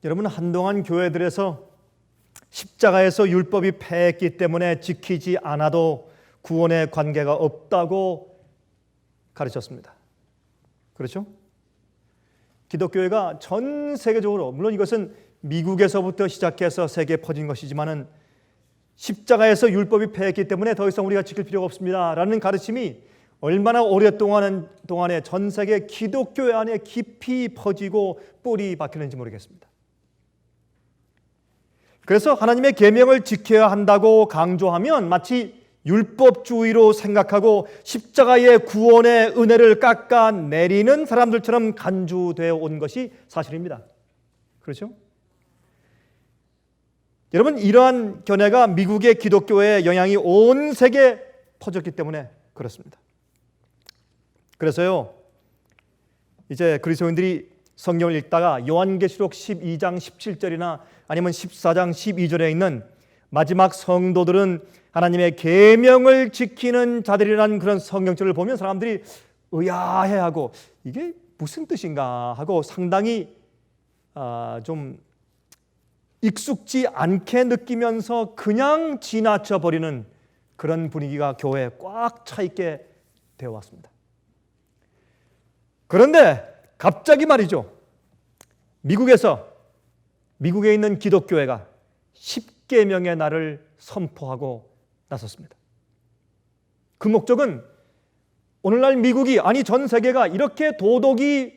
여러분, 한동안 교회들에서 십자가에서 율법이 패했기 때문에 지키지 않아도 구원의 관계가 없다고 가르쳤습니다. 그렇죠? 기독교회가 전 세계적으로, 물론 이것은 미국에서부터 시작해서 세계에 퍼진 것이지만은 십자가에서 율법이 패했기 때문에 더 이상 우리가 지킬 필요가 없습니다 라는 가르침이 얼마나 오랫동안에 전 세계 기독교회 안에 깊이 퍼지고 뿌리 박혔는지 모르겠습니다. 그래서 하나님의 계명을 지켜야 한다고 강조하면 마치 율법주의로 생각하고 십자가의 구원의 은혜를 깎아내리는 사람들처럼 간주되어 온 것이 사실입니다. 그렇죠? 여러분, 이러한 견해가 미국의 기독교의 영향이 온 세계에 퍼졌기 때문에 그렇습니다. 그래서요, 이제 그리스도인들이 성경을 읽다가 요한계시록 12장 17절이나 아니면 14장 12절에 있는 마지막 성도들은 하나님의 계명을 지키는 자들이라는 그런 성경절을 보면 사람들이 의아해하고 이게 무슨 뜻인가 하고 상당히 좀 익숙지 않게 느끼면서 그냥 지나쳐 버리는 그런 분위기가 교회에 꽉 차 있게 되어 왔습니다. 그런데 갑자기 말이죠, 미국에 있는 기독교회가 십계명의 날을 선포하고 나섰습니다. 그 목적은 오늘날 미국이, 아니 전 세계가 이렇게 도덕이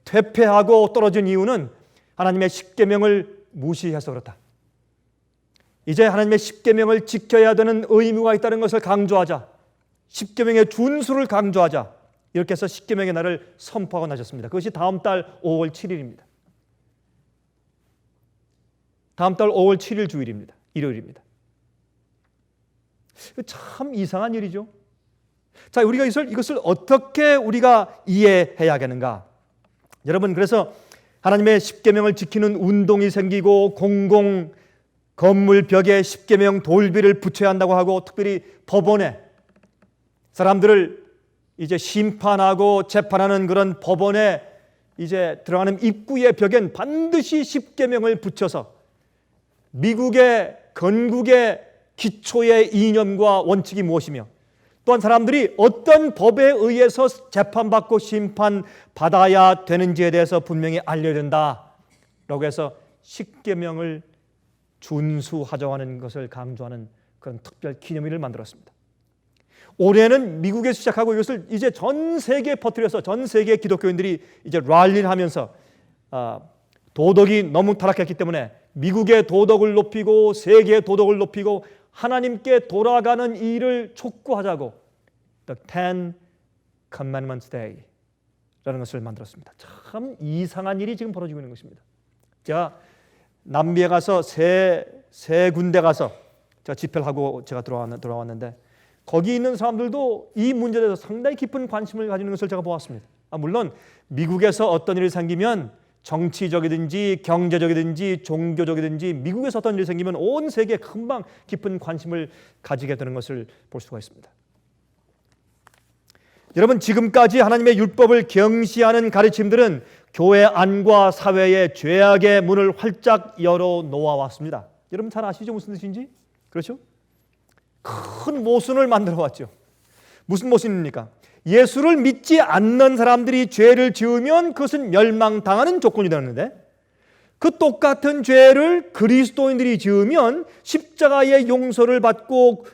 퇴폐하고 떨어진 이유는 하나님의 십계명을 무시해서 그렇다. 이제 하나님의 십계명을 지켜야 되는 의무가 있다는 것을 강조하자, 십계명의 준수를 강조하자, 이렇게 해서 십계명의 날을 선포하고 나셨습니다. 그것이 다음 달 5월 7일입니다. 다음 달 5월 7일 주일입니다. 일요일입니다. 참 이상한 일이죠. 자, 우리가 이것을 어떻게 우리가 이해해야겠는가? 여러분, 그래서 하나님의 십계명을 지키는 운동이 생기고 공공 건물 벽에 십계명 돌비를 붙여야 한다고 하고, 특별히 법원에 사람들을 이제 심판하고 재판하는 그런 법원에 이제 들어가는 입구의 벽엔 반드시 십계명을 붙여서 미국의 건국의 기초의 이념과 원칙이 무엇이며, 또한 사람들이 어떤 법에 의해서 재판받고 심판받아야 되는지에 대해서 분명히 알려야 된다라고 해서 십계명을 준수하자고 하는 것을 강조하는 그런 특별 기념일을 만들었습니다. 올해는 미국에서 시작하고 이것을 이제 전 세계에 퍼뜨려서 전 세계 기독교인들이 이제 랠리를 하면서 도덕이 너무 타락했기 때문에 미국의 도덕을 높이고 세계의 도덕을 높이고 하나님께 돌아가는 일을 촉구하자고 The Ten Commandments Day 라는 것을 만들었습니다. 참 이상한 일이 지금 벌어지고 있는 것입니다. 제가 남미에 가서 세 군데 가서 제가 집회를 하고 제가 돌아왔는데 거기 있는 사람들도 이 문제에 대해서 상당히 깊은 관심을 가지는 것을 제가 보았습니다. 물론 미국에서 어떤 일이 생기면 정치적이든지 경제적이든지 종교적이든지 미국에서 어떤 일이 생기면 온 세계에 금방 깊은 관심을 가지게 되는 것을 볼 수가 있습니다. 여러분, 지금까지 하나님의 율법을 경시하는 가르침들은 교회 안과 사회의 죄악의 문을 활짝 열어 놓아왔습니다. 여러분 잘 아시죠? 무슨 뜻인지? 그렇죠? 큰 모순을 만들어 왔죠. 무슨 모순입니까? 예수를 믿지 않는 사람들이 죄를 지으면 그것은 멸망당하는 조건이 되는데, 그 똑같은 죄를 그리스도인들이 지으면 십자가의 용서를 받고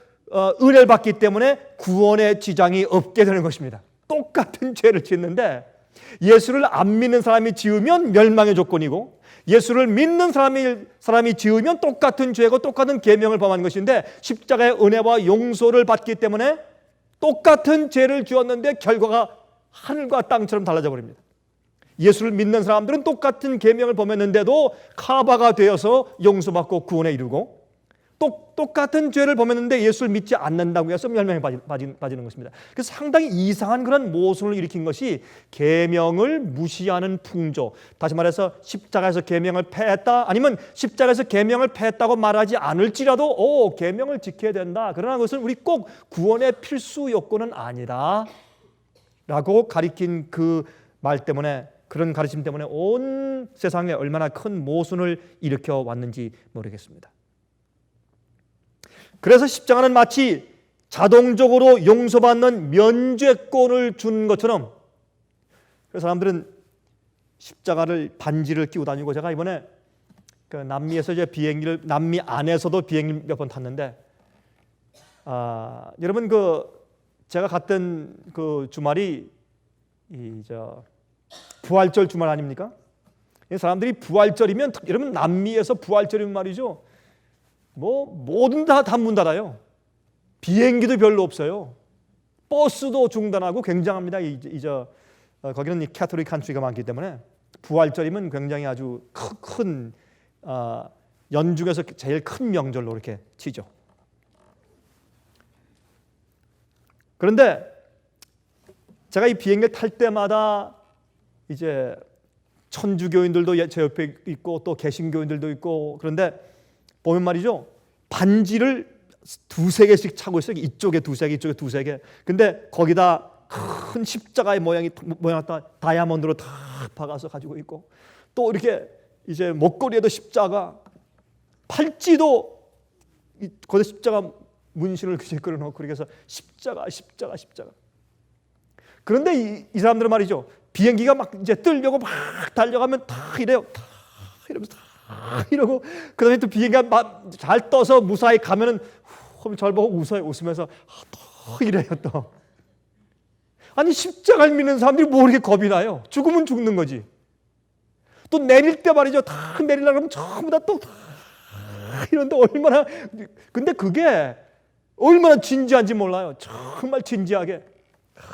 은혜를 받기 때문에 구원의 지장이 없게 되는 것입니다. 똑같은 죄를 짓는데 예수를 안 믿는 사람이 지으면 멸망의 조건이고, 예수를 믿는 사람이 지으면 똑같은 죄고 똑같은 계명을 범하는 것인데, 십자가의 은혜와 용서를 받기 때문에 똑같은 죄를 지었는데 결과가 하늘과 땅처럼 달라져 버립니다. 예수를 믿는 사람들은 똑같은 계명을 범했는데도 카바가 되어서 용서받고 구원에 이르고, 똑같은 죄를 범했는데 예수를 믿지 않는다고 해서 멸망에 빠지는 것입니다. 그래서 상당히 이상한 그런 모순을 일으킨 것이 계명을 무시하는 풍조, 다시 말해서 십자가에서 계명을 폐했다, 아니면 십자가에서 계명을 폐했다고 말하지 않을지라도 계명을 지켜야 된다, 그러나 그것은 우리 꼭 구원의 필수 요건은 아니다 라고 가리킨 그 말 때문에 그런 가르침 때문에 온 세상에 얼마나 큰 모순을 일으켜 왔는지 모르겠습니다. 그래서 십자가는 마치 자동적으로 용서받는 면죄권을 준 것처럼, 그래서 사람들은 십자가를 반지를 끼고 다니고, 제가 이번에 그 남미에서 이제 비행기를, 남미 안에서도 비행기 몇 번 탔는데, 여러분 제가 갔던 그 주말이 부활절 주말 아닙니까? 사람들이 부활절이면, 여러분 남미에서 부활절이면 말이죠, 뭐 모든 다 문 닫아요. 비행기도 별로 없어요. 버스도 중단하고 굉장합니다. 거기는 캐톨릭 칸트리가 많기 때문에 부활절이면 굉장히 아주 큰 연중에서 제일 큰 명절로 이렇게 치죠. 그런데 제가 이 비행기를 탈 때마다 이제 천주교인들도 제 옆에 있고 또 개신교인들도 있고, 그런데 보면 말이죠, 반지를 두세 개씩 차고 있어요. 이쪽에 두세 개, 이쪽에 두세 개. 근데 거기다 큰 십자가의 모양이 다이아몬드로 다 박아서 가지고 있고, 또 이렇게 이제 목걸이에도 십자가, 팔찌도 거기다 십자가 문신을 그려놓고, 그래서 십자가. 그런데 이 사람들은 말이죠, 비행기가 막 이제 뜨려고 막 달려가면 다 이래요. 다 이러면서 다 이러고, 그다음에 또 비행기가 막 잘 떠서 무사히 가면은 절 보고 웃으면서 또 이래요 또. 아니 십자가를 믿는 사람들이 뭐 이렇게 겁이 나요? 죽으면 죽는 거지. 또 내릴 때 말이죠, 다 내리려고 하면 전부 다 또 이런데 얼마나, 근데 그게 얼마나 진지한지 몰라요. 정말 진지하게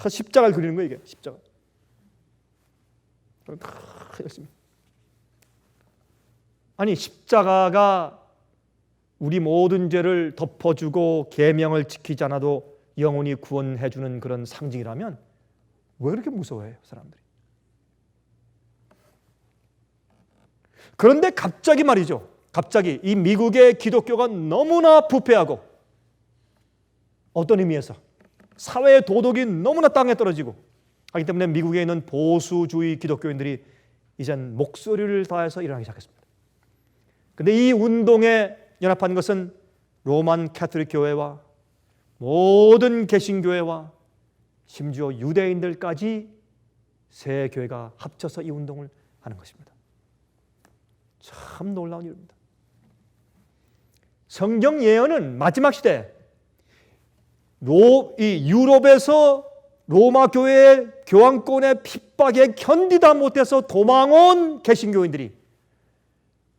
십자가를 그리는 거예요, 이게 십자가. 열심히. 아니 십자가가 우리 모든 죄를 덮어주고 계명을 지키지 않아도 영원히 구원해주는 그런 상징이라면 왜 그렇게 무서워해요, 사람들이? 그런데 갑자기 말이죠, 갑자기 이 미국의 기독교가 너무나 부패하고, 어떤 의미에서 사회의 도덕이 너무나 땅에 떨어지고 하기 때문에 미국에 있는 보수주의 기독교인들이 이젠 목소리를 다해서 일어나기 시작했습니다. 그런데 이 운동에 연합한 것은 로만 캐톨릭 교회와 모든 개신교회와 심지어 유대인들까지 세 교회가 합쳐서 이 운동을 하는 것입니다. 참 놀라운 일입니다. 성경 예언은 마지막 시대 이 유럽에서 로마 교회의 교황권의 핍박에 견디다 못해서 도망온 개신교인들이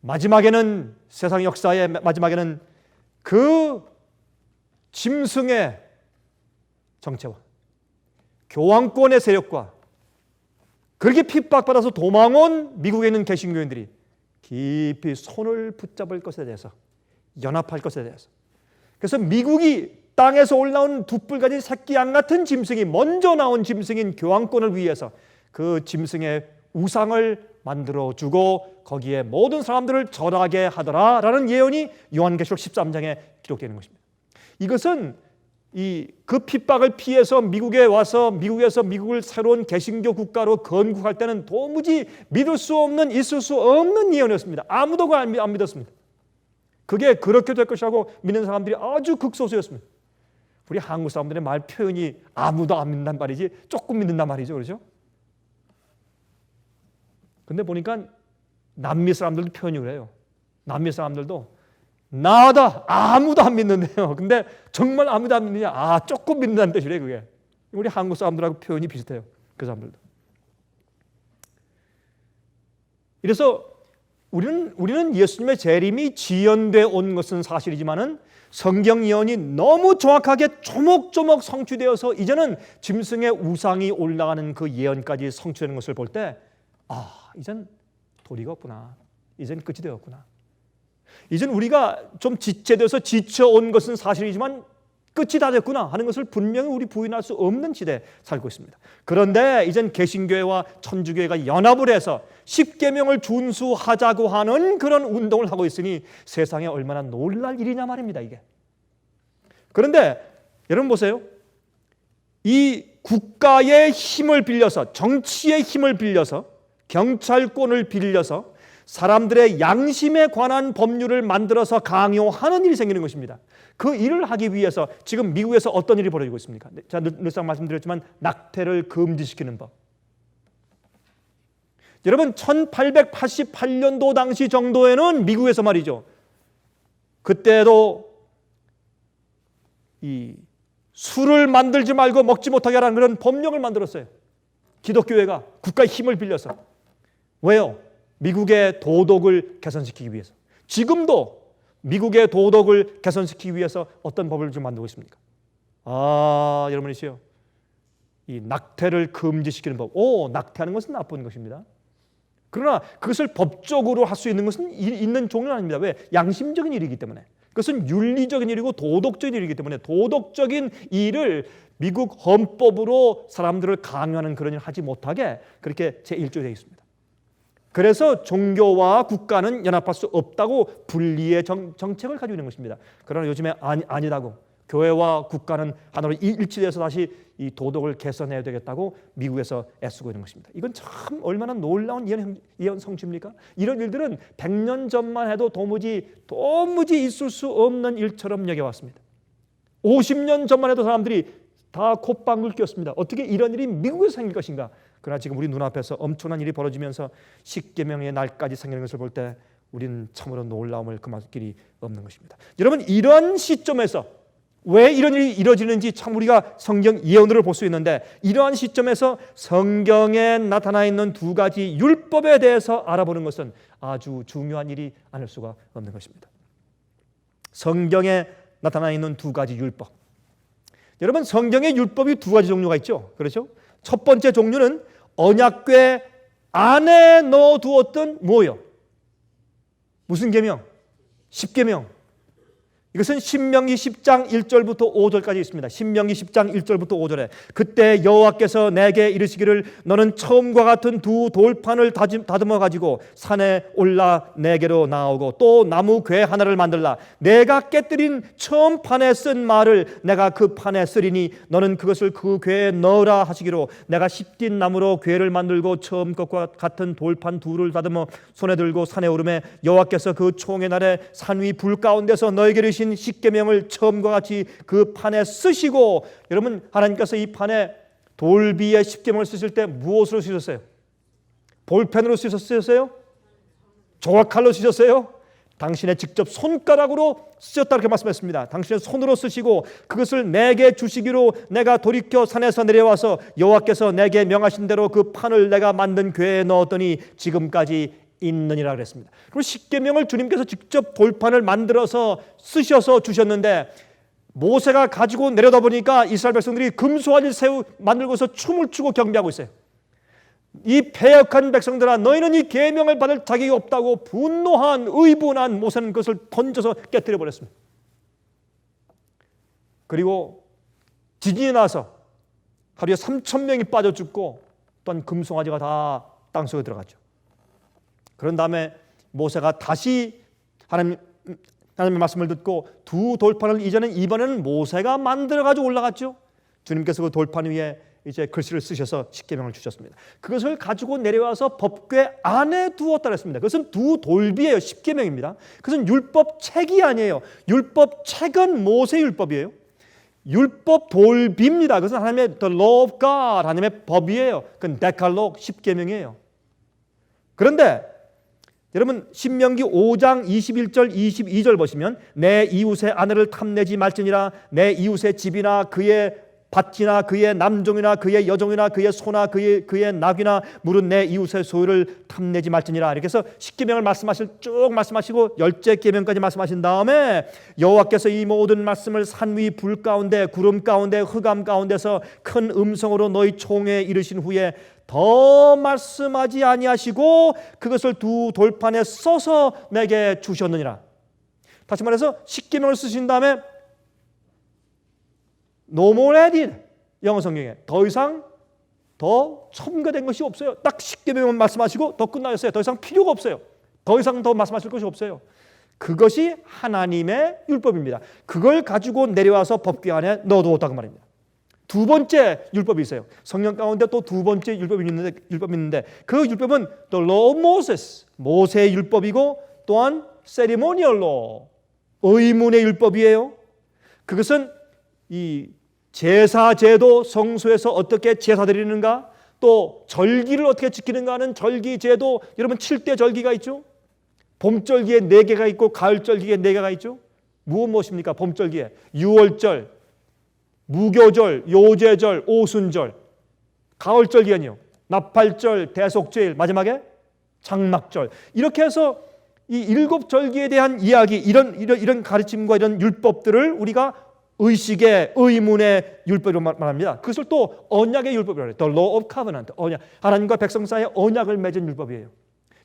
마지막에는, 세상 역사의 마지막에는 그 짐승의 정체와 교황권의 세력과 그렇게 핍박받아서 도망온 미국에 있는 개신교인들이 깊이 손을 붙잡을 것에 대해서, 연합할 것에 대해서, 그래서 미국이 땅에서 올라온 두 뿔가진 새끼 양 같은 짐승이, 먼저 나온 짐승인 교황권을 위해서 그 짐승의 우상을 만들어주고 거기에 모든 사람들을 절하게 하더라라는 예언이 요한계시록 13장에 기록되는 것입니다. 이것은 그 핍박을 피해서 미국에 와서 미국에서 미국을 새로운 개신교 국가로 건국할 때는 도무지 믿을 수 없는, 있을 수 없는 예언이었습니다. 아무도 안 믿었습니다. 그게 그렇게 될 것이라고 믿는 사람들이 아주 극소수였습니다. 우리 한국 사람들의 말 표현이 아무도 안 믿는단 말이지 조금 믿는단 말이죠, 그렇죠? 근데 보니까 남미 사람들도 표현이 그래요. 남미 사람들도 나다 아무도 안 믿는데요. 근데 정말 아무도 안 믿느냐? 조금 믿는다는 뜻이래 그게. 우리 한국 사람들하고 표현이 비슷해요. 그 사람들도. 그래서 우리는 예수님의 재림이 지연돼 온 것은 사실이지만은 성경 예언이 너무 정확하게 조목조목 성취되어서 이제는 짐승의 우상이 올라가는 그 예언까지 성취되는 것을 볼 때, 이젠 도리가 없구나. 이젠 끝이 되었구나. 이젠 우리가 좀 지체돼서 지쳐온 것은 사실이지만 끝이 다 됐구나 하는 것을 분명히 우리 부인할 수 없는 시대에 살고 있습니다. 그런데 이젠 개신교회와 천주교회가 연합을 해서 십계명을 준수하자고 하는 그런 운동을 하고 있으니 세상에 얼마나 놀랄 일이냐 말입니다, 이게. 그런데 여러분 보세요. 이 국가의 힘을 빌려서, 정치의 힘을 빌려서, 경찰권을 빌려서 사람들의 양심에 관한 법률을 만들어서 강요하는 일이 생기는 것입니다. 그 일을 하기 위해서 지금 미국에서 어떤 일이 벌어지고 있습니까? 제가 늘상 말씀드렸지만 낙태를 금지시키는 법. 여러분 1888년도 당시 정도에는 미국에서 말이죠. 그때도 이 술을 만들지 말고 먹지 못하게 하라는 그런 법령을 만들었어요. 기독교회가 국가의 힘을 빌려서. 왜요? 미국의 도덕을 개선시키기 위해서. 지금도 미국의 도덕을 개선시키기 위해서 어떤 법을 좀 만들고 있습니까? 여러분이시요. 이 낙태를 금지시키는 법. 낙태하는 것은 나쁜 것입니다. 그러나 그것을 법적으로 할 수 있는 것은 있는 종류는 아닙니다. 왜? 양심적인 일이기 때문에. 그것은 윤리적인 일이고 도덕적인 일이기 때문에 도덕적인 일을 미국 헌법으로 사람들을 강요하는 그런 일을 하지 못하게 그렇게 제1조에 되어 있습니다. 그래서 종교와 국가는 연합할 수 없다고 분리의 정책을 가지고 있는 것입니다. 그러나 요즘에 아니다고 교회와 국가는 하나로 일치돼서 다시 이 도덕을 개선해야 되겠다고 미국에서 애쓰고 있는 것입니다. 이건 참 얼마나 놀라운 예언 성취입니까? 이런 일들은 100년 전만 해도 도무지 있을 수 없는 일처럼 여겨왔습니다. 50년 전만 해도 사람들이 다 콧방울 뀌었습니다. 어떻게 이런 일이 미국에서 생길 것인가? 그러나 지금 우리 눈앞에서 엄청난 일이 벌어지면서 십계명의 날까지 생기는 것을 볼 때 우리는 참으로 놀라움을 금할 길이 없는 것입니다. 여러분 이런 시점에서 왜 이런 일이 이루어지는지 참 우리가 성경 예언으로 볼 수 있는데 이러한 시점에서 성경에 나타나 있는 두 가지 율법에 대해서 알아보는 것은 아주 중요한 일이 아닐 수가 없는 것입니다. 성경에 나타나 있는 두 가지 율법. 여러분 성경의 율법이 두 가지 종류가 있죠. 그렇죠? 첫 번째 종류는 언약궤 안에 넣어두었던 뭐예요? 무슨 계명? 십계명. 이것은 신명기 10장 1절부터 5절까지 있습니다. 신명기 10장 1절부터 5절에 그때 여호와께서 내게 이르시기를 너는 처음과 같은 두 돌판을 다듬어 가지고 산에 올라 내게로 나오고 또 나무 궤 하나를 만들라. 내가 깨뜨린 처음 판에 쓴 말을 내가 그 판에 쓰리니 너는 그것을 그 궤에 넣으라 하시기로 내가 십딘 나무로 궤를 만들고 처음 것과 같은 돌판 둘을 다듬어 손에 들고 산에 오르매 여호와께서 그 총의 날에 산 위 불 가운데서 너에게 이르신 십계명을 처음과 같이 그 판에 쓰시고 여러분 하나님께서 이 판에 돌비의 십계명을 쓰실 때 무엇으로 쓰셨어요? 볼펜으로 쓰셨어요? 조각칼로 쓰셨어요? 당신의 직접 손가락으로 쓰셨다 이렇게 말씀했습니다. 당신의 손으로 쓰시고 그것을 내게 주시기로 내가 돌이켜 산에서 내려와서 여호와께서 내게 명하신 대로 그 판을 내가 만든 궤에 넣었더니 지금까지 있느니라 그랬습니다. 그리고 십계명을 주님께서 직접 돌판을 만들어서 쓰셔서 주셨는데 모세가 가지고 내려다 보니까 이스라엘 백성들이 금송아지를 만들고서 춤을 추고 경배하고 있어요. 이 패역한 백성들아 너희는 이 계명을 받을 자격이 없다고 분노한 의분한 모세는 그것을 던져서 깨뜨려 버렸습니다. 그리고 지진이 나서 하루에 3,000명이 빠져 죽고 또한 금송아지가 다 땅속에 들어갔죠. 그런 다음에 모세가 다시 하나님의 말씀을 듣고 두 돌판을 이번에는 모세가 만들어가지고 올라갔죠. 주님께서 그 돌판 위에 이제 글씨를 쓰셔서 십계명을 주셨습니다. 그것을 가지고 내려와서 법궤 안에 두었다 그랬습니다. 그것은 두 돌비예요. 십계명입니다. 그것은 율법 책이 아니에요. 율법 책은 모세 율법이에요. 율법 돌비입니다. 그것은 하나님의 the law of God, 하나님의 법이에요. 그건 데칼로그 십계명이에요. 그런데 여러분 신명기 5장 21절 22절 보시면 내 이웃의 아내를 탐내지 말지니라. 내 이웃의 집이나 그의 밭이나 그의 남종이나 그의 여종이나 그의 소나 그의 낙이나 물은 내 이웃의 소유를 탐내지 말지니라. 이렇게 해서 십계명을 쭉 말씀하시고 열째 계명까지 말씀하신 다음에 여호와께서 이 모든 말씀을 산 위 불 가운데 구름 가운데 흑암 가운데서 큰 음성으로 너희 총에 이르신 후에 더 말씀하지 아니하시고 그것을 두 돌판에 써서 내게 주셨느니라. 다시 말해서 십계명을 쓰신 다음에 No more added. 영어 성경에 더 이상 더 첨가된 것이 없어요. 딱 십계명만 말씀하시고 더 끝나셨어요. 더 이상 필요가 없어요. 더 이상 더 말씀하실 것이 없어요. 그것이 하나님의 율법입니다. 그걸 가지고 내려와서 법궤 안에 넣어두었다고 말입니다. 두 번째 율법이 있어요. 성경 가운데 또 두 번째 율법이 있는데 그 율법은 The Law of Moses, 모세의 율법이고 또한 Ceremonial Law, 의문의 율법이에요. 그것은 이 제사 제도, 성소에서 어떻게 제사 드리는가, 또 절기를 어떻게 지키는가 하는 절기 제도. 여러분 7대 절기가 있죠. 봄절기에 4개가 있고 가을절기에 4개가 있죠. 무엇입니까? 봄절기에 유월절, 무교절, 요제절, 오순절. 가을절기에는요 나팔절, 대속절, 마지막에 장막절. 이렇게 해서 이 7절기에 대한 이야기, 이런 가르침과 이런 율법들을 우리가 의식의, 의문의 율법으로 말합니다. 그것을 또 언약의 율법이라고 해요. The Law of Covenant, 언약. 하나님과 백성 사이에 언약을 맺은 율법이에요.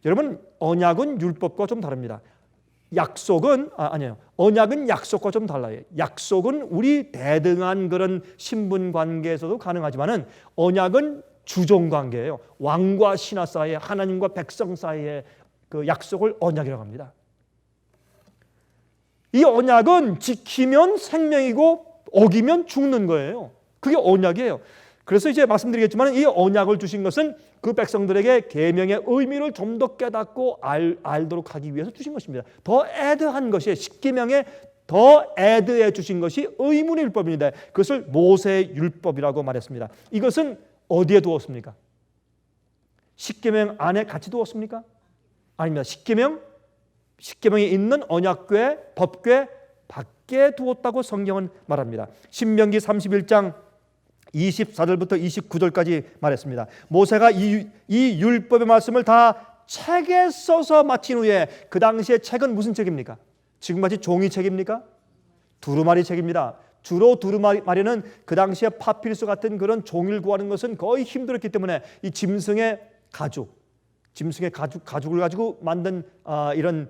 여러분, 언약은 율법과 좀 다릅니다. 약속은 아니에요. 언약은 약속과 좀 달라요. 약속은 우리 대등한 그런 신분 관계에서도 가능하지만은 언약은 주종 관계예요. 왕과 신하 사이에, 하나님과 백성 사이에 그 약속을 언약이라고 합니다. 이 언약은 지키면 생명이고 어기면 죽는 거예요. 그게 언약이에요. 그래서 이제 말씀드리겠지만 이 언약을 주신 것은 그 백성들에게 계명의 의미를 좀 더 깨닫고 알도록 하기 위해서 주신 것입니다. 더 애드한 것이, 십계명에 더 애드해 주신 것이 의문의 율법입니다. 그것을 모세의 율법이라고 말했습니다. 이것은 어디에 두었습니까? 십계명 안에 같이 두었습니까? 아닙니다. 십계명이 있는 언약궤, 법궤 밖에 두었다고 성경은 말합니다. 신명기 31장 24절부터 29절까지 말했습니다. 모세가 이 율법의 말씀을 다 책에 써서 마친 후에, 그 당시에 책은 무슨 책입니까? 지금같이 종이책입니까? 두루마리 책입니다. 주로 두루마리는 그 당시에 파피루스 같은 그런 종이를 구하는 것은 거의 힘들었기 때문에 이 짐승의 가죽을 가지고 만든 이런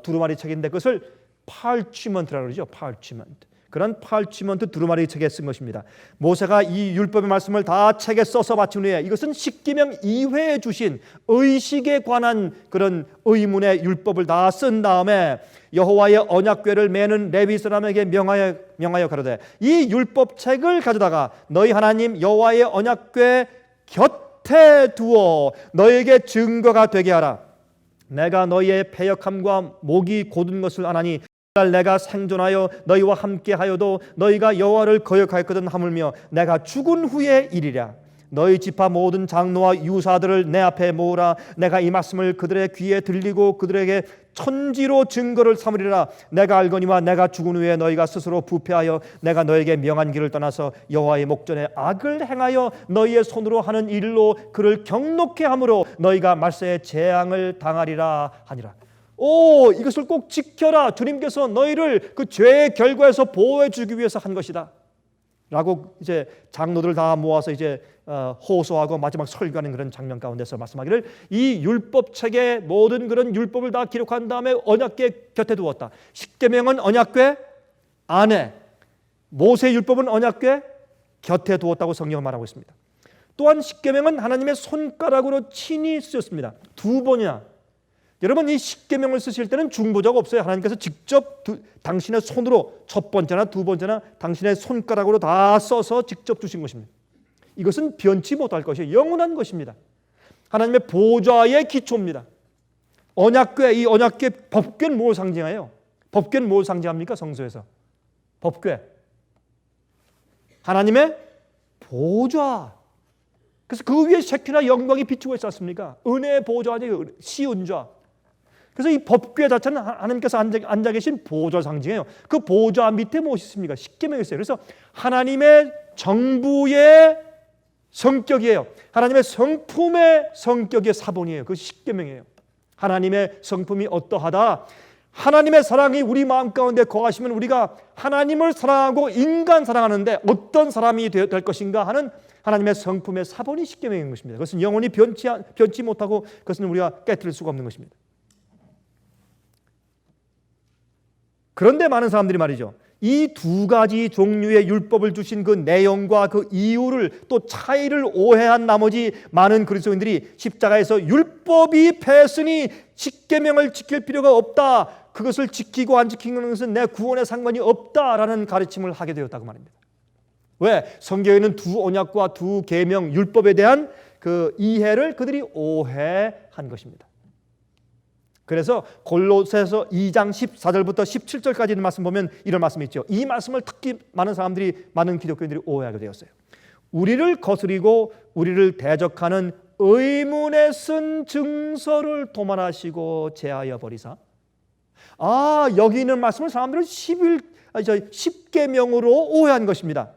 두루마리 책인데 그것을 parchment라고 그러죠. parchment. 그런 parchment 두루마리 책에 쓴 것입니다. 모세가 이 율법의 말씀을 다 책에 써서 마친 후에 이것은 십계명 이외에 주신 의식에 관한 그런 의문의 율법을 다 쓴 다음에 여호와의 언약궤를 매는 레위 사람에게 명하여 가로되, 이 율법책을 가져다가 너희 하나님 여호와의 언약궤 곁에 두어 너에게 증거가 되게 하라. 내가 너희의 패역함과 목이 곧은 것을 아나니 내가 생존하여 너희와 함께하여도 너희가 여호와를 거역하였거든 하물며 내가 죽은 후의 일이랴. 너희 지파 모든 장로와 유사들을 내 앞에 모으라. 내가 이 말씀을 그들의 귀에 들리고 그들에게 천지로 증거를 삼으리라. 내가 알거니와 내가 죽은 후에 너희가 스스로 부패하여 내가 너에게 명한 길을 떠나서 여호와의 목전에 악을 행하여 너희의 손으로 하는 일로 그를 경록케 함으로 너희가 말세에 재앙을 당하리라 하니라. 이것을 꼭 지켜라. 주님께서 너희를 그 죄의 결과에서 보호해 주기 위해서 한 것이다 라고 이제 장로들 다 모아서 이제 호소하고 마지막 설교하는 그런 장면 가운데서 말씀하기를, 이 율법책의 모든 그런 율법을 다 기록한 다음에 언약궤 곁에 두었다. 십계명은 언약궤 안에, 모세 율법은 언약궤 곁에 두었다고 성경은 말하고 있습니다. 또한 십계명은 하나님의 손가락으로 친히 쓰였습니다. 2번이나. 여러분, 이 십계명을 쓰실 때는 중보자가 없어요. 하나님께서 직접 당신의 손으로 첫 번째나 두 번째나 당신의 손가락으로 다 써서 직접 주신 것입니다. 이것은 변치 못할 것이에요. 영원한 것입니다. 하나님의 보좌의 기초입니다. 언약궤, 이 언약궤, 법궤는 뭘 상징해요? 법궤는 뭘 상징합니까? 성서에서 법궤, 하나님의 보좌. 그래서 그 위에 셰키나 영광이 비추고 있지 않습니까? 은혜의 보좌 아니에요. 시은좌. 그래서 이 법궤 자체는 하나님께서 앉아 계신 보좌 상징이에요. 그 보좌 밑에 무엇이 있습니까? 십계명이 있어요. 그래서 하나님의 정부의 성격이에요. 하나님의 성품의 성격의 사본이에요. 그 십계명이에요. 하나님의 성품이 어떠하다? 하나님의 사랑이 우리 마음 가운데 거하시면 우리가 하나님을 사랑하고 인간 사랑하는데 어떤 사람이 될 것인가 하는 하나님의 성품의 사본이 십계명인 것입니다. 그것은 영원히 변치 못하고 그것은 우리가 깨뜨릴 수가 없는 것입니다. 그런데 많은 사람들이 말이죠, 이 두 가지 종류의 율법을 주신 그 내용과 그 이유를 또 차이를 오해한 나머지 많은 그리스도인들이 십자가에서 율법이 패했으니 십계명을 지킬 필요가 없다, 그것을 지키고 안 지키는 것은 내 구원에 상관이 없다라는 가르침을 하게 되었다고 말입니다. 왜? 성경에는 두 언약과 두 계명 율법에 대한 그 이해를 그들이 오해한 것입니다. 그래서 골로새서 2장 14절부터 17절까지 있는 말씀 보면 이런 말씀이 있죠. 이 말씀을 특히 많은 기독교인들이 오해하게 되었어요. 우리를 거스리고 우리를 대적하는 의문에 쓴 증서를 도말하시고 제하여 버리사. 여기 있는 말씀을 사람들은 10계명으로 오해한 것입니다.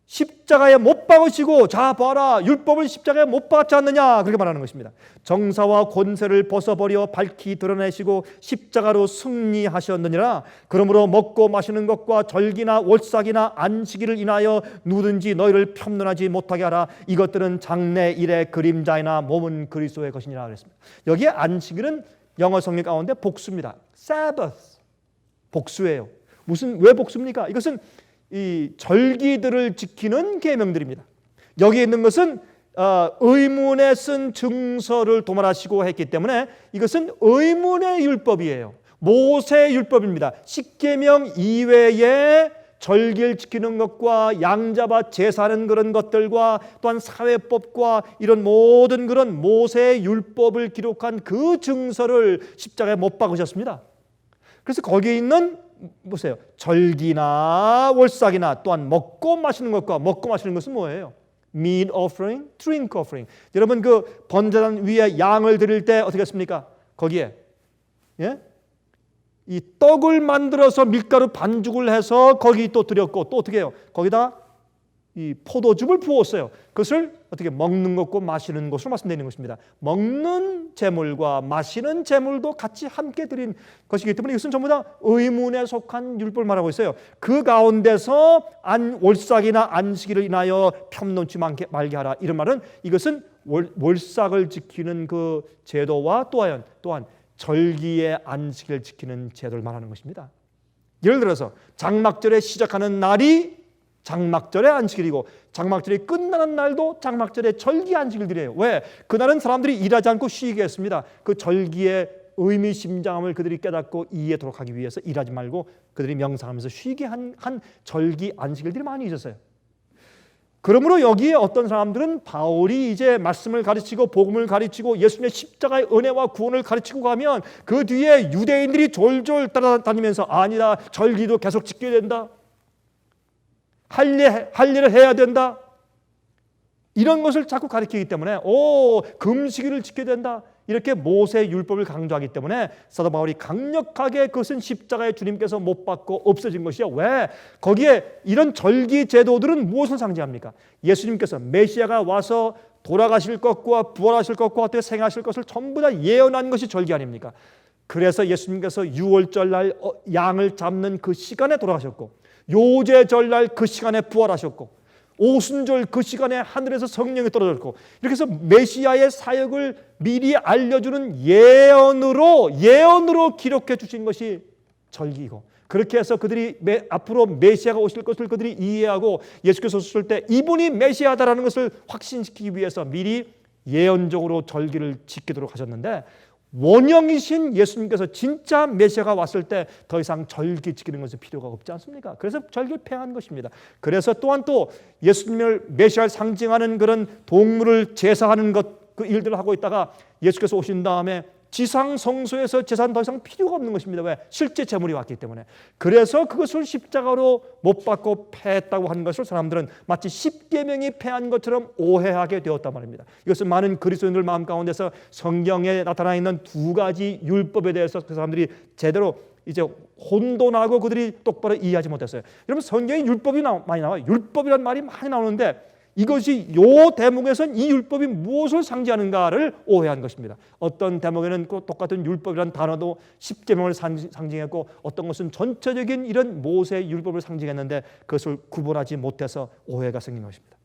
십자가에 못 박으시고 자 봐라 율법을 십자가에 못 박았지 않느냐 그렇게 말하는 것입니다. 정사와 권세를 벗어버려 밝히 드러내시고 십자가로 승리하셨느니라. 그러므로 먹고 마시는 것과 절기나 월삭이나 안식일을 인하여 누구든지 너희를 편론하지 못하게 하라. 이것들은 장래 일의 그림자이나 몸은 그리스도의 것이니라 그랬습니다. 여기에 안식일은 영어 성경 가운데 복수입니다. Sabbath 복수예요. 왜 복수입니까? 이것은 이 절기들을 지키는 계명들입니다. 여기에 있는 것은 의문에 쓴 증서를 도말하시고 했기 때문에 이것은 의문의 율법이에요. 모세의 율법입니다. 십계명 이외에 절기를 지키는 것과 양잡아 제사하는 그런 것들과 또한 사회법과 이런 모든 그런 모세의 율법을 기록한 그 증서를 십자가에 못 박으셨습니다. 그래서 거기에 있는 보세요. 절기나 월삭이나 또한 먹고 마시는 것과 먹고 마시는 것은 뭐예요? meat offering, drink offering. 여러분 그 번제단 위에 양을 드릴 때 어떻게 했습니까? 거기에 이 떡을 만들어서 밀가루 반죽을 해서 거기 또 드렸고 또 어떻게 해요? 거기다 이 포도즙을 부었어요. 그것을 어떻게 먹는 것과 마시는 것으로 말씀드리는 것입니다. 먹는 제물과 마시는 제물도 같이 함께 드린 것이기 때문에 이것은 전부 다 의문에 속한 율법을 말하고 있어요. 그 가운데서 월삭이나 안식일을 인하여 편론치 말게 하라. 이런 말은 이것은 월삭을 지키는 그 제도와 또한 절기의 안식일을 지키는 제도를 말하는 것입니다. 예를 들어서 장막절에 시작하는 날이 장막절의 안식일이고 장막절이 끝나는 날도 장막절의 절기 안식일들이에요. 왜? 그날은 사람들이 일하지 않고 쉬게 했습니다. 그 절기의 의미심장함을 그들이 깨닫고 이해하도록 하기 위해서 일하지 말고 그들이 명상하면서 쉬게 한 절기 안식일들이 많이 있었어요. 그러므로 여기에 어떤 사람들은 바울이 이제 말씀을 가르치고 복음을 가르치고 예수님의 십자가의 은혜와 구원을 가르치고 가면 그 뒤에 유대인들이 졸졸 따라다니면서 아니다 절기도 계속 지켜야 된다. 할 일을 해야 된다. 이런 것을 자꾸 가르치기 때문에 금식일을 지켜야 된다. 이렇게 모세의 율법을 강조하기 때문에 사도 바울이 강력하게 그것은 십자가에 주님께서 못 박고 없어진 것이요. 왜? 거기에 이런 절기 제도들은 무엇을 상징합니까? 예수님께서 메시아가 와서 돌아가실 것과 부활하실 것과 어떻게 생하실 것을 전부 다 예언한 것이 절기 아닙니까? 그래서 예수님께서 6월절 날 양을 잡는 그 시간에 돌아가셨고 요제절날 그 시간에 부활하셨고 오순절 그 시간에 하늘에서 성령이 떨어졌고 이렇게 해서 메시아의 사역을 미리 알려주는 예언으로 기록해 주신 것이 절기이고 그렇게 해서 그들이 앞으로 메시아가 오실 것을 그들이 이해하고 예수께서 오실 때 이분이 메시아다라는 것을 확신시키기 위해서 미리 예언적으로 절기를 지키도록 하셨는데 원형이신 예수님께서 진짜 메시아가 왔을 때 더 이상 절기 지키는 것은 필요가 없지 않습니까? 그래서 절기를 폐한 것입니다. 그래서 또한 또 예수님을 메시아를 상징하는 그런 동물을 제사하는 그 일들을 하고 있다가 예수께서 오신 다음에 지상 성소에서 제사는 더 이상 필요가 없는 것입니다. 왜? 실제 제물이 왔기 때문에. 그래서 그것을 십자가로 못 박고 폐했다고 하는 것을 사람들은 마치 십계명이 폐한 것처럼 오해하게 되었단 말입니다. 이것은 많은 그리스도인들 마음 가운데서 성경에 나타나 있는 두 가지 율법에 대해서 그 사람들이 제대로 이제 혼돈하고 그들이 똑바로 이해하지 못했어요. 여러분 성경에 율법이 많이 나와요. 율법이라는 말이 많이 나오는데 이것이 요 대목에서는 이 율법이 무엇을 상징하는가를 오해한 것입니다. 어떤 대목에는 똑같은 율법이라는 단어도 십계명을 상징했고 어떤 것은 전체적인 이런 모세의 율법을 상징했는데 그것을 구분하지 못해서 오해가 생긴 것입니다.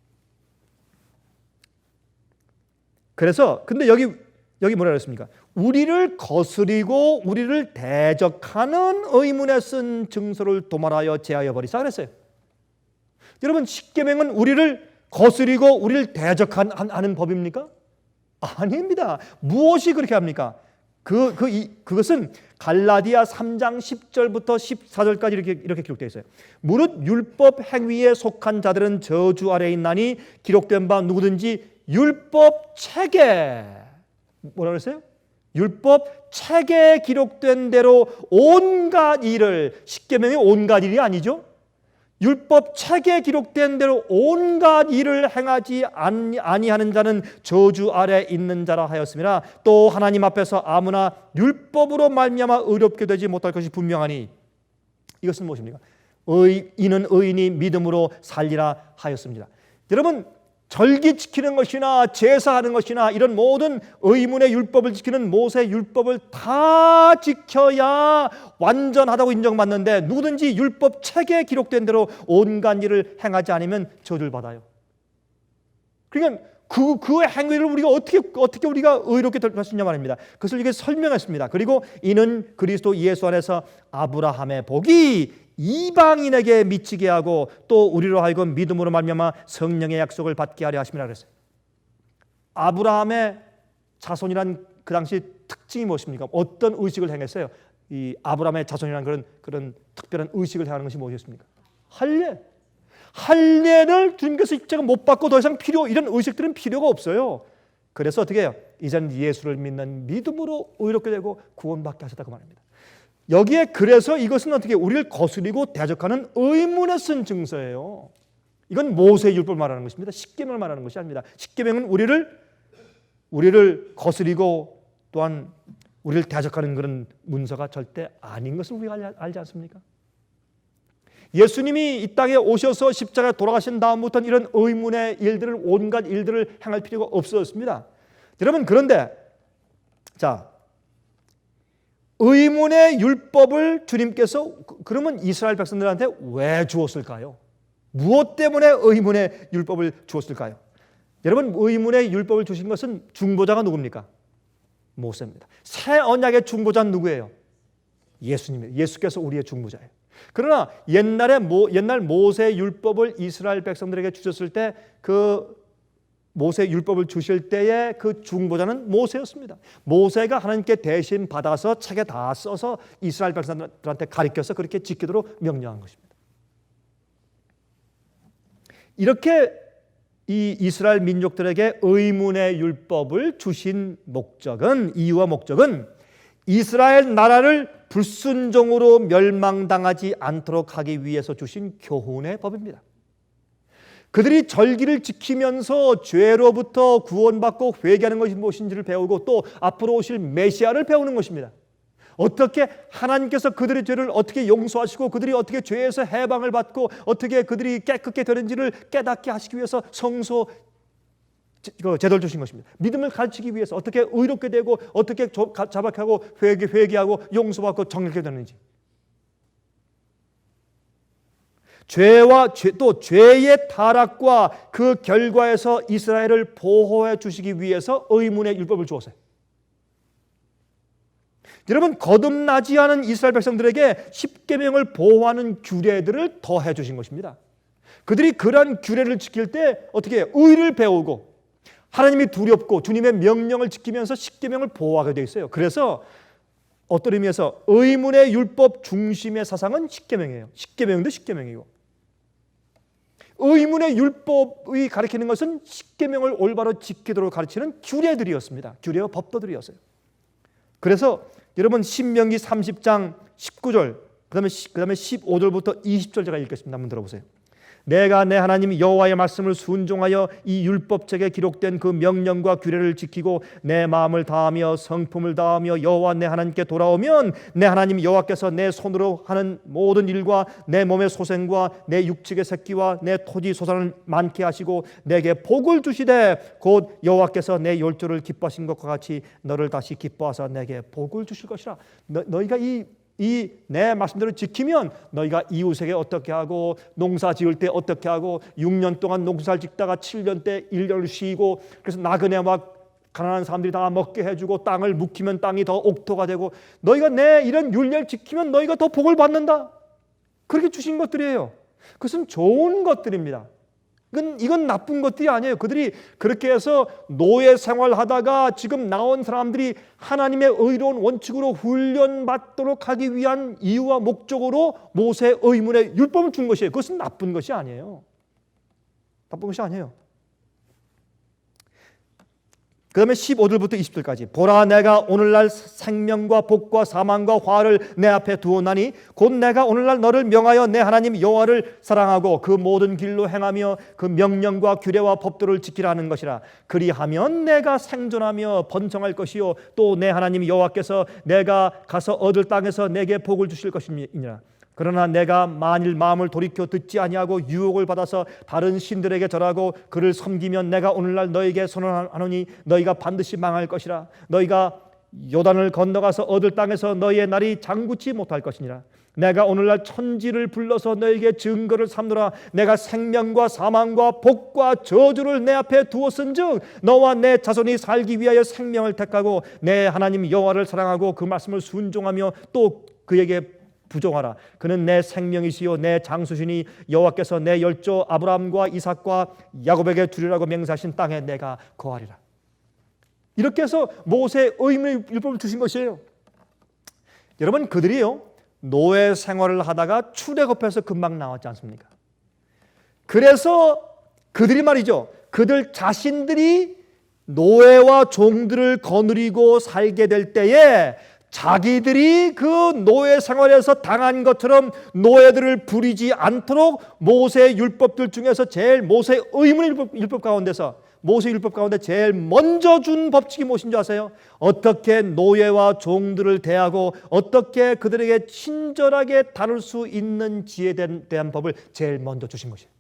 그래서 근데 여기 뭐라 그랬습니까? 우리를 거스리고 우리를 대적하는 의문에 쓴 증서를 도말하여 제하여 버리사 그랬어요. 여러분 십계명은 우리를 거스리고 우리를 대적하는 법입니까? 아닙니다. 무엇이 그렇게 합니까? 그것은 갈라디아 3장 10절부터 14절까지 이렇게 기록되어 있어요. 무릇 율법 행위에 속한 자들은 저주 아래에 있나니 기록된 바 누구든지 율법 책에 뭐라 그랬어요? 율법 책에 기록된 대로 온갖 일을, 십계명의 온갖 일이 아니죠. 율법 책에 기록된 대로 온갖 일을 행하지 아니하는 자는 저주 아래 있는 자라 하였음이라. 또 하나님 앞에서 아무나 율법으로 말미암아 의롭게 되지 못할 것이 분명하니 이것은 무엇입니까? 이는 의인이 믿음으로 살리라 하였습니다. 여러분, 절기 지키는 것이나 제사하는 것이나 이런 모든 의문의 율법을 지키는 모세의 율법을 다 지켜야 완전하다고 인정받는데, 누구든지 율법 책에 기록된 대로 온갖 일을 행하지 않으면 저주를 받아요. 그러니까 그 행위를 우리가 어떻게 우리가 의롭게 될 수 있냐 말입니다. 그것을 이게 설명했습니다. 그리고 이는 그리스도 예수 안에서 아브라함의 복이 이방인에게 미치게 하고 또 우리로 하여금 믿음으로 말미암아 성령의 약속을 받게 하려 하심이라 그랬어요. 아브라함의 자손이란 그 당시 특징이 무엇입니까? 어떤 의식을 행했어요? 이 아브라함의 자손이란 그런 특별한 의식을 행하는 것이 무엇이었습니까? 할례를 주님께서 입장을 못 받고 더 이상 이런 의식들은 필요가 없어요. 그래서 어떻게 해요? 이제는 예수를 믿는 믿음으로 의롭게 되고 구원받게 하셨다고 말합니다. 여기에 그래서 이것은 어떻게 우리를 거스리고 대적하는 의문에 쓴 증서예요. 이건 모세의 율법을 말하는 것입니다. 십계명을 말하는 것이 아닙니다. 십계명은 우리를 거스리고 또한 우리를 대적하는 그런 문서가 절대 아닌 것을 우리가 알지 않습니까? 예수님이 이 땅에 오셔서 십자가에 돌아가신 다음부터는 이런 의문의 일들을, 온갖 일들을 행할 필요가 없어졌습니다. 여러분, 그런데 자, 의문의 율법을 주님께서 그러면 이스라엘 백성들한테 왜 주었을까요? 무엇 때문에 의문의 율법을 주었을까요? 여러분, 의문의 율법을 주신 것은 중보자가 누굽니까? 모세입니다. 새 언약의 중보자는 누구예요? 예수님이에요. 예수께서 우리의 중보자예요. 그러나 옛날 모세의 율법을 이스라엘 백성들에게 주셨을 때 그 모세 율법을 주실 때의 그 중보자는 모세였습니다. 모세가 하나님께 대신 받아서 책에 다 써서 이스라엘 백성들한테 가르쳐서 그렇게 지키도록 명령한 것입니다. 이렇게 이 이스라엘 민족들에게 의문의 율법을 주신 이유와 목적은 이스라엘 나라를 불순종으로 멸망당하지 않도록 하기 위해서 주신 교훈의 법입니다. 그들이 절기를 지키면서 죄로부터 구원받고 회개하는 것이 무엇인지를 배우고 또 앞으로 오실 메시아를 배우는 것입니다. 어떻게 하나님께서 그들의 죄를 어떻게 용서하시고 그들이 어떻게 죄에서 해방을 받고 어떻게 그들이 깨끗게 되는지를 깨닫게 하시기 위해서 성소 제도를 주신 것입니다. 믿음을 가르치기 위해서 어떻게 의롭게 되고 어떻게 자박하고 회개하고 용서받고 정결케 되는지, 또 죄의 타락과 그 결과에서 이스라엘을 보호해 주시기 위해서 의문의 율법을 주었어요. 여러분, 거듭나지 않은 이스라엘 백성들에게 십계명을 보호하는 규례들을 더해 주신 것입니다. 그들이 그러한 규례를 지킬 때 어떻게 해요? 의를 배우고 하나님이 두렵고 주님의 명령을 지키면서 십계명을 보호하게 되어 있어요. 그래서 어떤 의미에서 의문의 율법 중심의 사상은 십계명이에요. 십계명도 십계명이고, 의문의 율법이 가르치는 것은 십계명을 올바로 지키도록 가르치는 규례들이었습니다. 규례와 법도들이었어요. 그래서 여러분, 신명기 30장 19절 그다음에 15절부터 20절 제가 읽겠습니다. 한번 들어보세요. 내가 내 하나님 여호와의 말씀을 순종하여 이 율법책에 기록된 그 명령과 규례를 지키고 내 마음을 다하며 성품을 다하며 여호와 내 하나님께 돌아오면 내 하나님 여호와께서 내 손으로 하는 모든 일과 내 몸의 소생과 내 육축의 새끼와 내 토지 소산을 많게 하시고 내게 복을 주시되 곧 여호와께서 내 열조를 기뻐하신 것과 같이 너를 다시 기뻐하사 내게 복을 주실 것이라. 너희가 이 내 말씀대로 지키면 너희가 이웃에게 어떻게 하고 농사 지을 때 어떻게 하고 6년 동안 농사를 짓다가 7년 때 1년을 쉬고 그래서 나그네 막 가난한 사람들이 다 먹게 해주고 땅을 묵히면 땅이 더 옥토가 되고 너희가 내 이런 율례를 지키면 너희가 더 복을 받는다. 그렇게 주신 것들이에요. 그것은 좋은 것들입니다. 이건 나쁜 것들이 아니에요. 그들이 그렇게 해서 노예 생활하다가 지금 나온 사람들이 하나님의 의로운 원칙으로 훈련받도록 하기 위한 이유와 목적으로 모세 의문의 율법을 준 것이에요. 그것은 나쁜 것이 아니에요. 나쁜 것이 아니에요. 그 다음에 15절부터 20절까지 보라 내가 오늘날 생명과 복과 사망과 화를 내 앞에 두었나니 곧 내가 오늘날 너를 명하여 내 하나님 여호와를 사랑하고 그 모든 길로 행하며 그 명령과 규례와 법도를 지키라는 것이라. 그리하면 내가 생존하며 번성할 것이요 또 내 하나님 여호와께서 내가 가서 얻을 땅에서 내게 복을 주실 것이니라. 그러나 내가 만일 마음을 돌이켜 듣지 아니하고 유혹을 받아서 다른 신들에게 절하고 그를 섬기면 내가 오늘날 너에게 선언하노니 너희가 반드시 망할 것이라. 너희가 요단을 건너가서 얻을 땅에서 너희의 날이 장구치 못할 것이니라. 내가 오늘날 천지를 불러서 너에게 증거를 삼노라. 내가 생명과 사망과 복과 저주를 내 앞에 두었은즉 너와 내 자손이 살기 위하여 생명을 택하고 내 하나님 여호와를 사랑하고 그 말씀을 순종하며 또 그에게 부종하라. 그는 내 생명이시요 내 장수시니 여호와께서 내 열조 아브라함과 이삭과 야곱에게 주리라고 맹세하신 땅에 내가 거하리라. 이렇게 해서 모세의 의문의 율법을 주신 것이에요. 여러분 그들이요 노예 생활을 하다가 출애굽해서 금방 나왔지 않습니까? 그래서 그들이 말이죠 그들 자신들이 노예와 종들을 거느리고 살게 될 때에 자기들이 그 노예 생활에서 당한 것처럼 노예들을 부리지 않도록 모세의 율법들 중에서 제일 모세의 의문의 율법 가운데서 모세 율법 가운데 제일 먼저 준 법칙이 무엇인지 아세요? 어떻게 노예와 종들을 대하고 어떻게 그들에게 친절하게 다룰 수 있는지에 대한 법을 제일 먼저 주신 것이에요.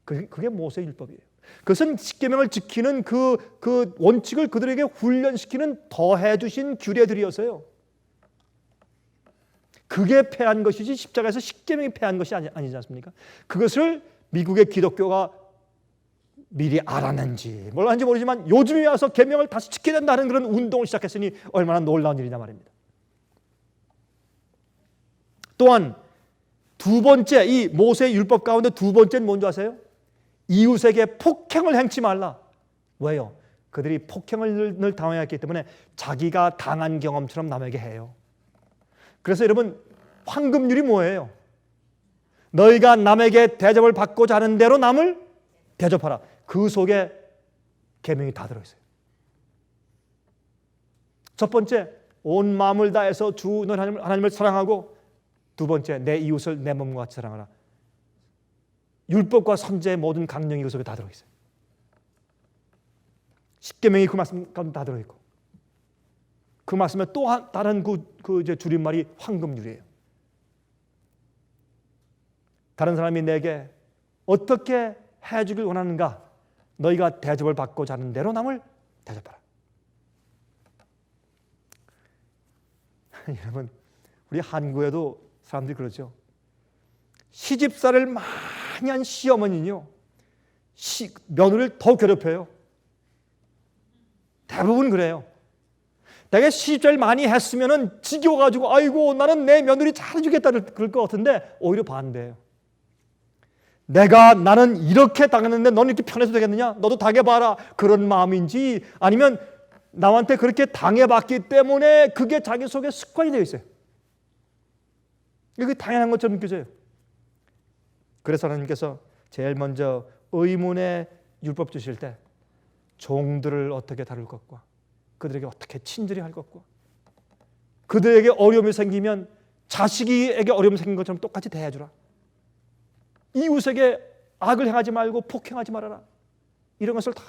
그게 모세 율법이에요. 그것은 십계명을 지키는 그 원칙을 그들에게 훈련시키는 더해 주신 규례들이었어요. 그게 패한 것이지 십자가에서 십계명이 패한 것이 아니지 않습니까? 그것을 미국의 기독교가 미리 알았는지 몰랐는지 모르지만 요즘에 와서 계명을 다시 지켜야 된다는 그런 운동을 시작했으니 얼마나 놀라운 일이냐 말입니다. 또한 두 번째 이 모세의 율법 가운데 두 번째는 뭔지 아세요? 이웃에게 폭행을 행치 말라. 왜요? 그들이 폭행을 늘 당했기 때문에 자기가 당한 경험처럼 남에게 해요. 그래서 여러분 황금률이 뭐예요? 너희가 남에게 대접을 받고자 하는 대로 남을 대접하라. 그 속에 계명이 다 들어있어요. 첫 번째 온 마음을 다해서 주 너희 하나님을 사랑하고 두 번째 내 이웃을 내 몸과 같이 사랑하라. 율법과 선제의 모든 강령이 그 속에 다 들어있어요. 십계명이 그 말씀 가운데 다 들어있고 그 말씀에 또 다른 그 이제 줄임말이 황금률이에요. 다른 사람이 내게 어떻게 해주길 원하는가? 너희가 대접을 받고자 하는 대로 남을 대접하라. 여러분 우리 한국에도 사람들이 그러죠. 시집살을 많이 한 시어머니는요 며느리를 더 괴롭혀요. 대부분 그래요. 내가 시집살 많이 했으면은 지겨워가지고 아이고 나는 내 며느리 잘해주겠다 그럴 것 같은데 오히려 반대예요. 나는 이렇게 당했는데 너는 이렇게 편해서 되겠느냐? 너도 당해봐라. 그런 마음인지 아니면 남한테 그렇게 당해봤기 때문에 그게 자기 속에 습관이 되어 있어요. 이게 당연한 것처럼 느껴져요. 그래서 하나님께서 제일 먼저 의문의 율법 주실 때 종들을 어떻게 다룰 것과 그들에게 어떻게 친절히 할 것과 그들에게 어려움이 생기면 자식에게 어려움이 생긴 것처럼 똑같이 대해주라. 이웃에게 악을 행하지 말고 폭행하지 말아라. 이런 것을 다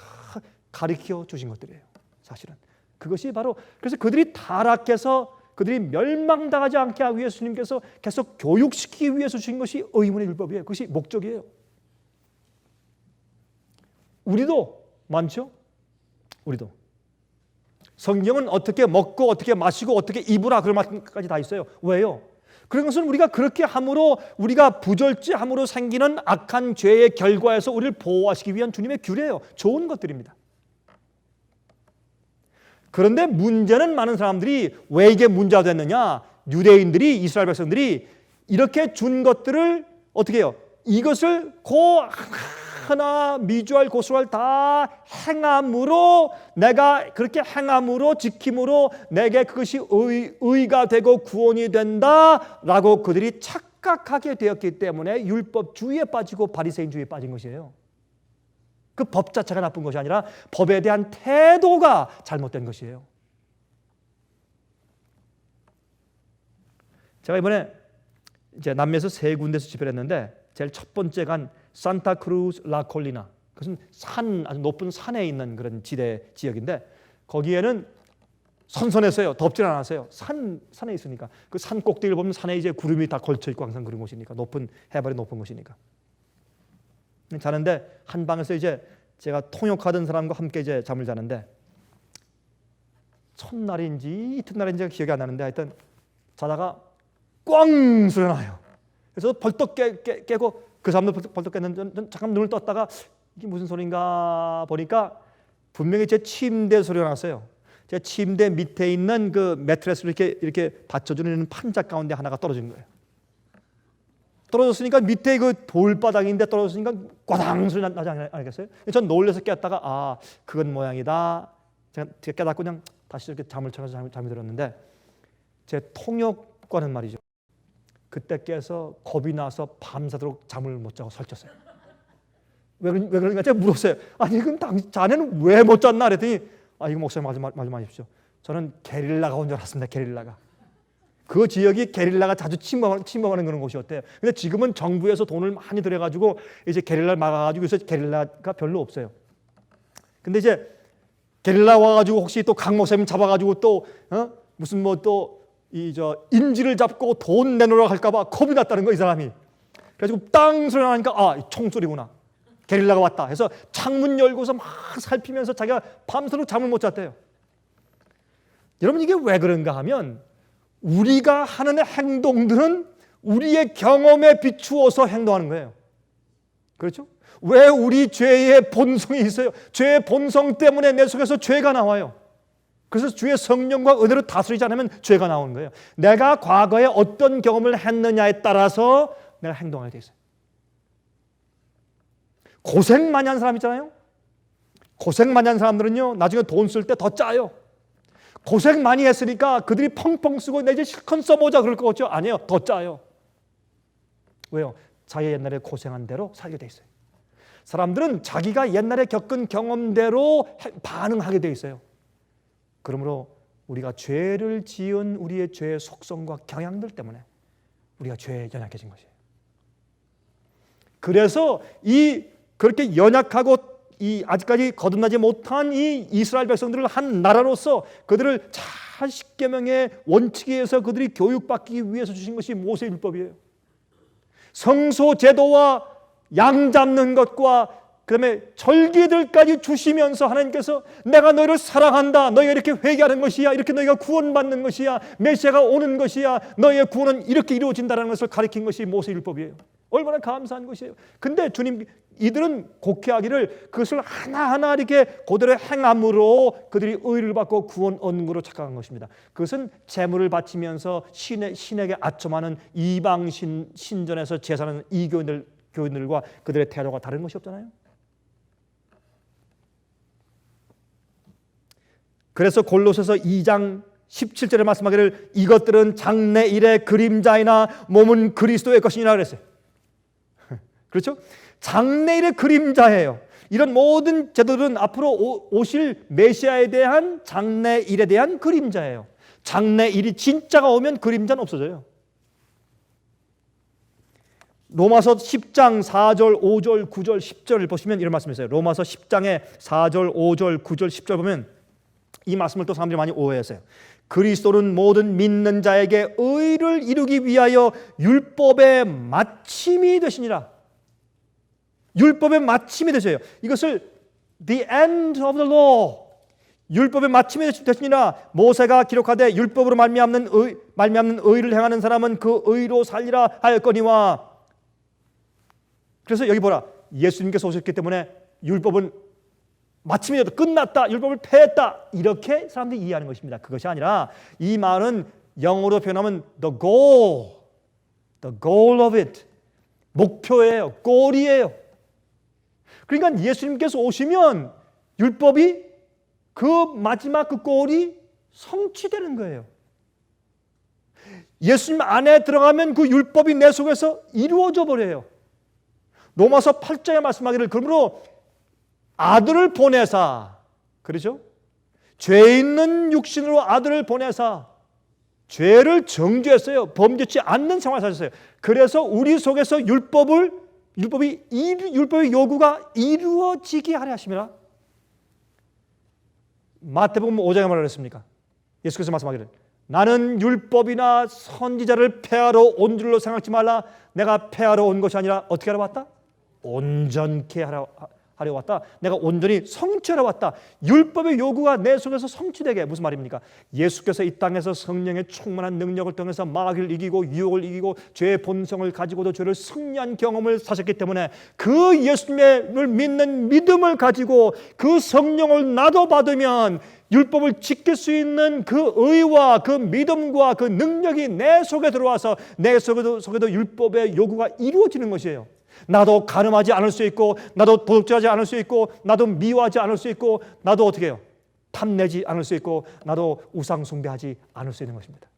가르쳐 주신 것들이에요. 사실은 그것이 바로 그래서 그들이 타락해서 그들이 멸망당하지 않게 하기 위해서 주님께서 계속 교육시키기 위해서 주신 것이 의문의 율법이에요. 그것이 목적이에요. 우리도 많죠? 우리도 성경은 어떻게 먹고 어떻게 마시고 어떻게 입으라 그런 말까지 다 있어요. 왜요? 그런 것은 우리가 그렇게 함으로 우리가 부절제함으로 생기는 악한 죄의 결과에서 우리를 보호하시기 위한 주님의 규례예요. 좋은 것들입니다. 그런데 문제는 많은 사람들이 왜 이게 문제가 됐느냐? 유대인들이 이스라엘 백성들이 이렇게 준 것들을 어떻게 해요? 이것을 하나 미주알 고수알 다 행함으로, 내가 그렇게 행함으로 지킴으로 내게 그것이 의가 되고 구원이 된다라고 그들이 착각하게 되었기 때문에 율법주의에 빠지고 바리새인주의에 빠진 것이에요. 그 법 자체가 나쁜 것이 아니라 법에 대한 태도가 잘못된 것이에요. 제가 이번에 이제 남미에서 3군데에서 집회를 했는데 제일 첫 번째 간 산타크루즈 라콜리나, 그것은 산, 아주 높은 산에 있는 그런 지역인데 거기에는 선선했어요. 덥진 않았어요. 산에 있으니까. 그 산 꼭대기를 보면 산에 이제 구름이 다 걸쳐 있고 항상 그런 곳이니까, 높은 해발이 높은 곳이니까. 자는데 한 방에서 이제 제가 통역하던 사람과 함께 이제 잠을 자는데 첫날인지 이튿날인지 기억이 안 나는데 하여튼 자다가 꽝 소리가 나요. 그래서 벌떡 깨고 그 사람도 벌떡 깼는데 잠깐 눈을 떴다가 이게 무슨 소리인가 보니까 분명히 제 침대 소리가 났어요. 제 침대 밑에 있는 그 매트레스를 이렇게 받쳐주는 판자 가운데 하나가 떨어진 거예요. 떨어졌으니까 밑에 그 돌바닥인데 떨어졌으니까 꽈당 소리 나지 않겠어요? 전 놀라서 깼다가 아, 그건 모양이다. 제가 깨닫고 그냥 다시 이렇게 잠을 청해서 잠이 들었는데 제 통역과는 말이죠. 그때 깨서 겁이 나서 밤새도록 잠을 못 자고 설쳤어요. 왜 그런가 제가 물었어요. 아니 그럼 자네는 왜 못 잤나 그랬더니 아, 이거 목사님 말좀 하십시오. 저는 게릴라가 온 줄 알았습니다. 게릴라가. 그 지역이 게릴라가 자주 침범하는 그런 곳이었대요. 근데 지금은 정부에서 돈을 많이 들여가지고 이제 게릴라를 막아가지고 그래서 게릴라가 별로 없어요. 근데 이제 게릴라 와가지고 혹시 또 강 목사님 잡아가지고 또 무슨 뭐 또 인질을 잡고 돈 내놓으러 갈까봐 겁이 났다는 거 이 사람이. 그래가지고 땅 소리 나니까 아, 총소리구나. 게릴라가 왔다 해서 창문 열고서 막 살피면서 자기가 밤새도록 잠을 못 잤대요. 여러분 이게 왜 그런가 하면 우리가 하는 행동들은 우리의 경험에 비추어서 행동하는 거예요. 그렇죠? 왜 우리 죄의 본성이 있어요? 죄의 본성 때문에 내 속에서 죄가 나와요. 그래서 주의 성령과 은혜로 다스리지 않으면 죄가 나오는 거예요. 내가 과거에 어떤 경험을 했느냐에 따라서 내가 행동하게 돼 있어요. 고생 많이 한 사람 있잖아요. 고생 많이 한 사람들은요 나중에 돈 쓸 때 더 짜요. 고생 많이 했으니까 그들이 펑펑 쓰고 내 이제 실컷 써보자 그럴 것 같죠? 아니에요. 더 짜요. 왜요? 자기 옛날에 고생한 대로 살게 돼 있어요. 사람들은 자기가 옛날에 겪은 경험대로 반응하게 돼 있어요. 그러므로 우리가 죄를 지은 우리의 죄의 속성과 경향들 때문에 우리가 죄에 연약해진 것이에요. 그래서 그렇게 연약하고 아직까지 거듭나지 못한 이 이스라엘 백성들을 한 나라로서 그들을 잘 십계명의 원칙에 의해서 그들이 교육받기 위해서 주신 것이 모세율법이에요. 성소 제도와 양 잡는 것과 그다음에 절기들까지 주시면서 하나님께서 내가 너희를 사랑한다. 너희가 이렇게 회개하는 것이야. 이렇게 너희가 구원받는 것이야. 메시아가 오는 것이야. 너희의 구원은 이렇게 이루어진다는 것을 가르친 것이 모세율법이에요. 얼마나 감사한 것이에요. 근데 주님 이들은 곡해하기를 그것을 하나하나 이렇게 그대로 행함으로 그들이 의를 받고 구원 얻는 것으로 착각한 것입니다. 그것은 제물을 바치면서 신에게 아첨하는 이방 신전에서 제사하는 교인들과 그들의 태도가 다른 것이 없잖아요. 그래서 골로새서 2장 17절에 말씀하기를 이것들은 장래 일의 그림자이나 몸은 그리스도의 것이니라 그랬어요. 그렇죠? 장래일의 그림자예요. 이런 모든 제도들은 앞으로 오실 메시아에 대한 장래일에 대한 그림자예요. 장래일이 진짜가 오면 그림자는 없어져요. 로마서 10장 4절, 5절, 9절, 10절을 보시면 이런 말씀이 있어요. 로마서 10장에 4절, 5절, 9절, 10절 보면 이 말씀을 또 사람들이 많이 오해했어요. 그리스도는 모든 믿는 자에게 의를 이루기 위하여 율법의 마침이 되시니라. 율법의 마침이 되셔요. 이것을 the end of the law, 율법의 마침이 되시니라. 모세가 기록하되 율법으로 말미암는 의를 행하는 사람은 그 의로 살리라 하였거니와. 그래서 여기 보라, 예수님께서 오셨기 때문에 율법은 마침이 되었다, 끝났다, 율법을 폐했다, 이렇게 사람들이 이해하는 것입니다. 그것이 아니라 이 말은 영어로 표현하면 the goal of it, 목표예요, 골이에요. 그러니까 예수님께서 오시면 율법이 그 마지막 그 꼴이 성취되는 거예요. 예수님 안에 들어가면 그 율법이 내 속에서 이루어져 버려요. 로마서 8장에 말씀하기를 그러므로 아들을 보내사, 그렇죠? 죄 있는 육신으로 아들을 보내사 죄를 정죄했어요. 범죄치 않는 생활을 사셨어요. 그래서 우리 속에서 율법의 요구가 이루어지게 하려 하심이라. 마태복음 5장에 뭐라 그랬습니까? 예수께서 말씀하기를 나는 율법이나 선지자를 폐하러 온 줄로 생각지 말라. 내가 폐하러 온 것이 아니라 어떻게 하러 왔다? 온전케 하려 왔다. 내가 온전히 성취하러 왔다. 율법의 요구가 내 속에서 성취되게. 무슨 말입니까? 예수께서 이 땅에서 성령의 충만한 능력을 통해서 마귀를 이기고 유혹을 이기고 죄의 본성을 가지고도 죄를 승리한 경험을 사셨기 때문에 그 예수님을 믿는 믿음을 가지고 그 성령을 나도 받으면 율법을 지킬 수 있는 그 의와 그 믿음과 그 능력이 내 속에 들어와서 내 속에도 율법의 요구가 이루어지는 것이에요. 나도 간음하지 않을 수 있고, 나도 도둑질하지 않을 수 있고, 나도 미워하지 않을 수 있고, 나도 어떻게 해요? 탐내지 않을 수 있고, 나도 우상 숭배하지 않을 수 있는 것입니다.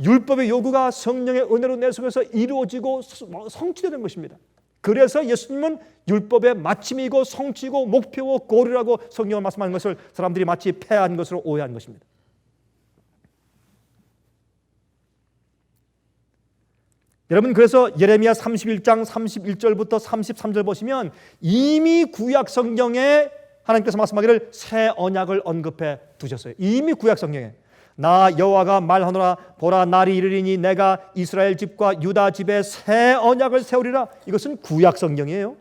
율법의 요구가 성령의 은혜로 내 속에서 이루어지고 성취되는 것입니다. 그래서 예수님은 율법의 마침이고 성취고 목표고 고리라고 성경을 말씀하는 것을 사람들이 마치 폐한 것으로 오해한 것입니다. 여러분, 그래서 예레미야 31장 31절부터 33절 보시면 이미 구약 성경에 하나님께서 말씀하기를 새 언약을 언급해 두셨어요. 이미 구약 성경에 나 여호와가 말하노라 보라 날이 이르리니 내가 이스라엘 집과 유다 집에 새 언약을 세우리라. 이것은 구약 성경이에요.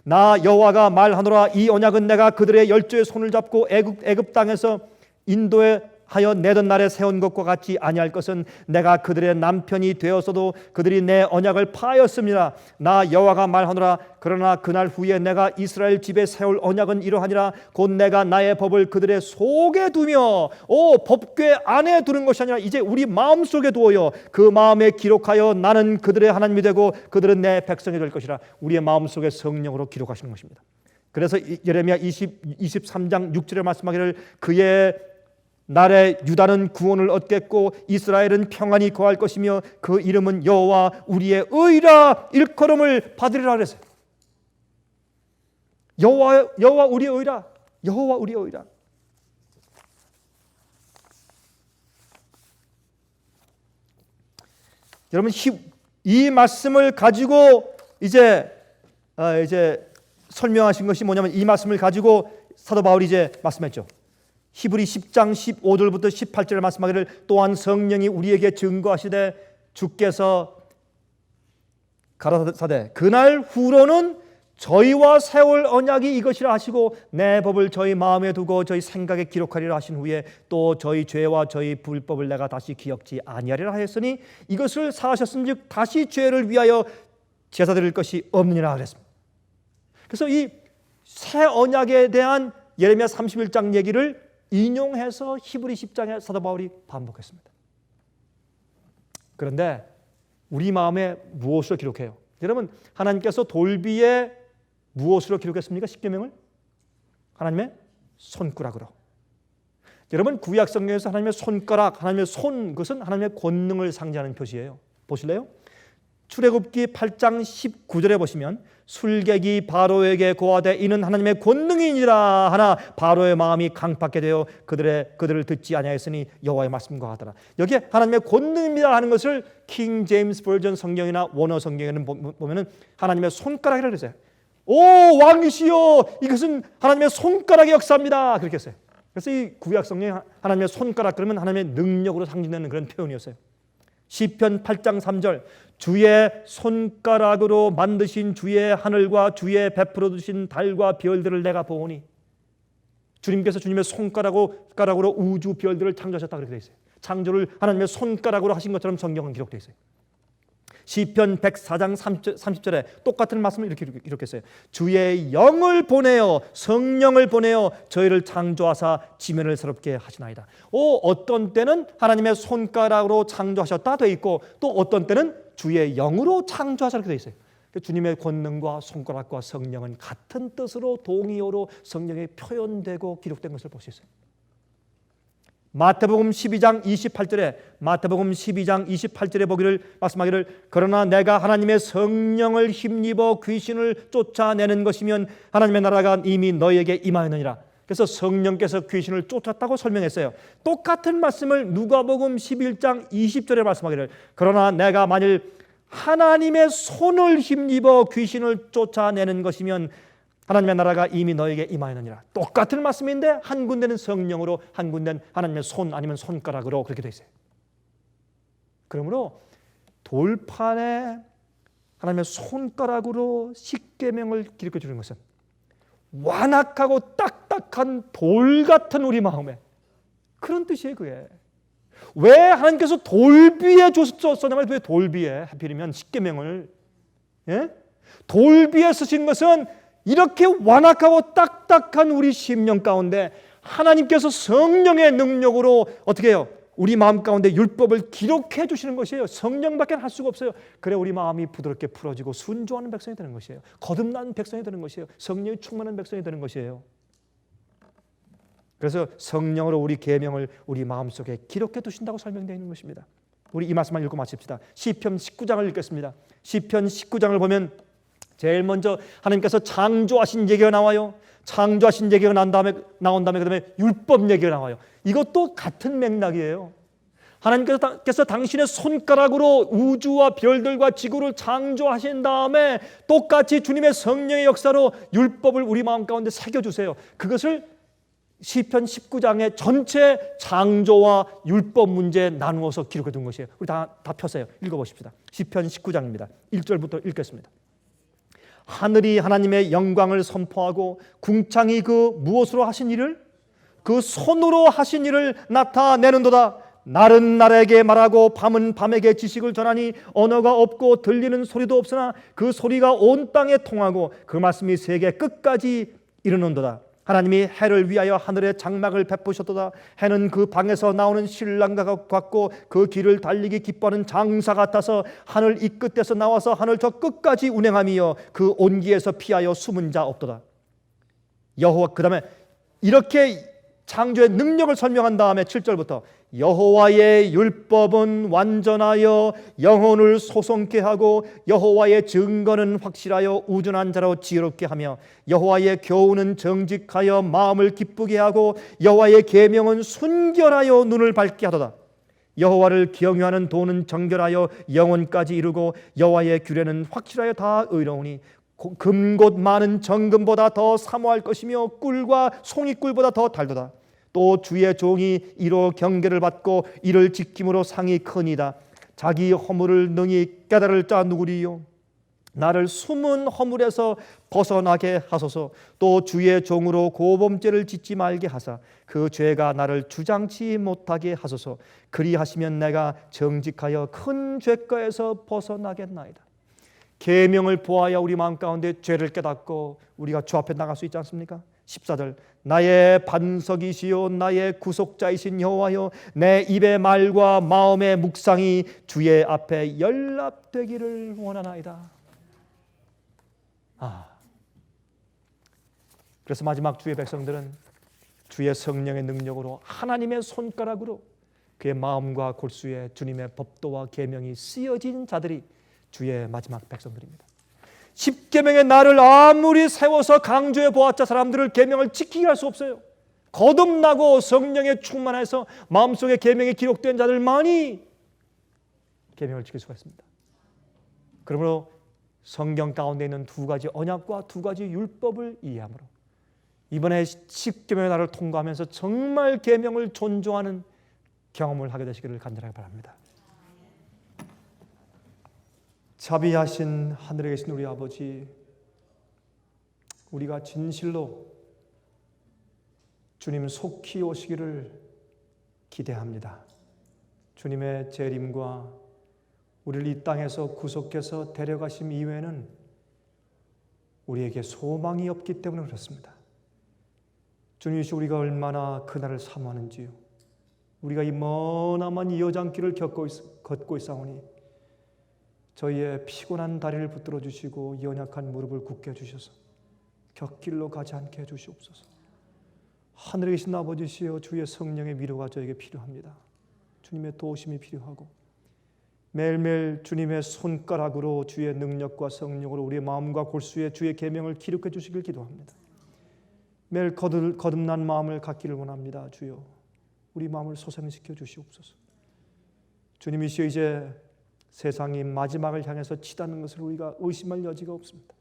나 여호와가 말하노라 이 언약은 내가 그들의 열조의 손을 잡고 애굽 땅에서 인도에 하여 내던 날에 세운 것과 같이 아니할 것은 내가 그들의 남편이 되었어도 그들이 내 언약을 파하였습니다. 나 여호와가 말하노라 그러나 그날 후에 내가 이스라엘 집에 세울 언약은 이러하니라 곧 내가 나의 법을 그들의 속에 두며 법궤 안에 두는 것이 아니라 이제 우리 마음속에 두어요 그 마음에 기록하여 나는 그들의 하나님이 되고 그들은 내 백성이 될 것이라. 우리의 마음속에 성령으로 기록하시는 것입니다. 그래서 예레미야 23장 6절에 말씀하기를 그의 날에 유다는 구원을 얻겠고 이스라엘은 평안히 거할 것이며 그 이름은 여호와 우리의 의라 일컬음을 받으리라 그랬어요. 여호와 우리의 의라. 여호와 우리의 의라. 여러분 이 말씀을 가지고 이제 설명하신 것이 뭐냐면 이 말씀을 가지고 사도 바울이 이제 말씀했죠. 히브리 10장 15절부터 18절에 말씀하기를 또한 성령이 우리에게 증거하시되 주께서 가라사대 그날 후로는 저희와 세울 언약이 이것이라 하시고 내 법을 저희 마음에 두고 저희 생각에 기록하리라 하신 후에 또 저희 죄와 저희 불법을 내가 다시 기억지 아니하리라 하였으니 이것을 사하셨은즉 다시 죄를 위하여 제사 드릴 것이 없느니라 그랬습니다. 그래서 이 새 언약에 대한 예레미야 31장 얘기를 인용해서 히브리 10장에 사도 바울이 반복했습니다. 그런데 우리 마음에 무엇으로 기록해요? 여러분, 하나님께서 돌비에 무엇으로 기록했습니까? 십계명을? 하나님의 손가락으로. 여러분, 구약 성경에서 하나님의 손가락, 하나님의 손, 그것은 하나님의 권능을 상징하는 표시예요. 보실래요? 출애굽기 8장 19절에 보시면 술객이 바로에게 고하되 이는 하나님의 권능이니라 하나 바로의 마음이 강팍하게 되어 그들을 듣지 아니하였으니 여호와의 말씀과 같더라. 여기에 하나님의 권능입니다 하는 것을 킹 제임스 버전 성경이나 원어 성경에는 보면은 하나님의 손가락이라고 그랬어요. 오 왕이시여 이것은 하나님의 손가락의 역사입니다 그렇게 했어요. 그래서 이 구약 성경에 하나님의 손가락 그러면 하나님의 능력으로 상징되는 그런 표현이었어요. 시편 8장 3절 주의 손가락으로 만드신 주의 하늘과 주의 베풀어 두신 달과 별들을 내가 보오니 주님께서 주님의 손가락으로 우주 별들을 창조하셨다 그렇게 되어 있어요. 창조를 하나님의 손가락으로 하신 것처럼 성경은 기록되어 있어요. 시편 104장 30절에 똑같은 말씀을 이렇게 기록했어요. 주의 영을 보내어 성령을 보내어 저희를 창조하사 지면을 새롭게 하시나이다. 어떤 때는 하나님의 손가락으로 창조하셨다 되어 있고 또 어떤 때는 주의 영으로 창조하셨다 되어 있어요. 주님의 권능과 손가락과 성령은 같은 뜻으로 동의어로 성경에 표현되고 기록된 것을 볼 수 있어요. 마태복음 12장 28절에 보기를 말씀하기를 그러나 내가 하나님의 성령을 힘입어 귀신을 쫓아내는 것이면 하나님의 나라가 이미 너희에게 임하였느니라. 그래서 성령께서 귀신을 쫓았다고 설명했어요. 똑같은 말씀을 누가복음 11장 20절에 말씀하기를 그러나 내가 만일 하나님의 손을 힘입어 귀신을 쫓아내는 것이면 하나님의 나라가 이미 너에게 임하였느니라. 똑같은 말씀인데 한 군데는 성령으로 한 군데는 하나님의 손 아니면 손가락으로 그렇게 되어 있어요. 그러므로 돌판에 하나님의 손가락으로 십계명을 기록해 주는 것은 완악하고 딱딱한 돌 같은 우리 마음에 그런 뜻이에요. 그게 왜 하나님께서 돌비에 썼냐면 왜 돌비에 하필이면 십계명을 돌비에 쓰신 것은 이렇게 완악하고 딱딱한 우리 심령 가운데 하나님께서 성령의 능력으로 어떻게 해요? 우리 마음 가운데 율법을 기록해 주시는 것이에요. 성령밖에 할 수가 없어요. 그래 우리 마음이 부드럽게 풀어지고 순종하는 백성이 되는 것이에요. 거듭난 백성이 되는 것이에요. 성령이 충만한 백성이 되는 것이에요. 그래서 성령으로 우리 계명을 우리 마음속에 기록해 두신다고 설명되어 있는 것입니다. 우리 이 말씀만 읽고 마칩시다. 시편 19장을 읽겠습니다. 시편 19장을 보면 제일 먼저 하나님께서 창조하신 얘기가 나와요. 창조하신 얘기가 나온 다음에 그다음에 율법 얘기가 나와요. 이것도 같은 맥락이에요. 하나님께서 당신의 손가락으로 우주와 별들과 지구를 창조하신 다음에 똑같이 주님의 성령의 역사로 율법을 우리 마음 가운데 새겨주세요. 그것을 시편 19장의 전체 창조와 율법 문제에 나누어서 기록해 둔 것이에요. 우리 다 펴세요. 읽어보십시다. 시편 19장입니다. 1절부터 읽겠습니다. 하늘이 하나님의 영광을 선포하고 궁창이 그 무엇으로 하신 일을? 그 손으로 하신 일을 나타내는도다. 날은 날에게 말하고 밤은 밤에게 지식을 전하니 언어가 없고 들리는 소리도 없으나 그 소리가 온 땅에 통하고 그 말씀이 세계 끝까지 이르는도다. 하나님이 해를 위하여 하늘에 장막을 베푸셨도다. 해는 그 방에서 나오는 신랑과 같고 그 길을 달리기 기뻐하는 장사 같아서 하늘 이 끝에서 나와서 하늘 저 끝까지 운행하며 그 온기에서 피하여 숨은 자 없도다. 여호와 그 다음에 이렇게 창조의 능력을 설명한 다음에 7절부터 여호와의 율법은 완전하여 영혼을 소송케 하고 여호와의 증거는 확실하여 우둔한 자로 지혜롭게 하며 여호와의 교훈은 정직하여 마음을 기쁘게 하고 여호와의 계명은 순결하여 눈을 밝게 하도다. 여호와를 경유하는 도는 정결하여 영혼까지 이루고 여호와의 규례는 확실하여 다 의로우니 금곧 많은 정금보다 더 사모할 것이며 꿀과 송이꿀보다 더 달도다. 또 주의 종이 이로 경계를 받고 이를 지킴으로 상이 크니이다. 자기 허물을 능히 깨달을 자 누구리요? 나를 숨은 허물에서 벗어나게 하소서. 또 주의 종으로 고범죄를 짓지 말게 하사 그 죄가 나를 주장치 못하게 하소서. 그리하시면 내가 정직하여 큰 죄가에서 벗어나겠나이다. 계명을 보아야 우리 마음 가운데 죄를 깨닫고 우리가 주 앞에 나갈 수 있지 않습니까? 14절 나의 반석이시요 나의 구속자이신 여호와여 내 입의 말과 마음의 묵상이 주의 앞에 연락되기를 원하나이다. 그래서 마지막 주의 백성들은 주의 성령의 능력으로 하나님의 손가락으로 그의 마음과 골수에 주님의 법도와 계명이 쓰여진 자들이 주의 마지막 백성들입니다. 십계명의 날을 아무리 세워서 강조해 보았자 사람들을 계명을 지키게 할 수 없어요. 거듭나고 성령에 충만해서 마음속에 계명이 기록된 자들만이 계명을 지킬 수가 있습니다. 그러므로 성경 가운데 있는 두 가지 언약과 두 가지 율법을 이해함으로 이번에 십계명의 날을 통과하면서 정말 계명을 존중하는 경험을 하게 되시기를 간절하게 바랍니다. 자비하신 하늘에 계신 우리 아버지, 우리가 진실로 주님 속히 오시기를 기대합니다. 주님의 재림과 우리를 이 땅에서 구속해서 데려가심 이외에는 우리에게 소망이 없기 때문에 그렇습니다. 주님이시 우리가 얼마나 그날을 사모하는지요. 우리가 이 머나먼 여정길을 걷고 있사오니 저희의 피곤한 다리를 붙들어 주시고 연약한 무릎을 굳게 해주셔서 곁길로 가지 않게 해주시옵소서. 하늘에 계신 아버지시여, 주의 성령의 위로가 저에게 필요합니다. 주님의 도우심이 필요하고 매일매일 주님의 손가락으로 주의 능력과 성령으로 우리의 마음과 골수에 주의 계명을 기록해 주시길 기도합니다. 매일 거듭난 마음을 갖기를 원합니다. 주여, 우리 마음을 소생시켜 주시옵소서. 주님이시여, 이제 세상이 마지막을 향해서 치닫는 것을 우리가 의심할 여지가 없습니다.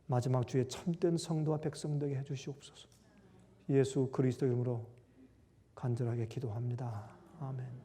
마지막 주의 참된 성도와 백성 되게 해주시옵소서. 예수 그리스도 이름으로 간절하게 기도합니다. 아멘.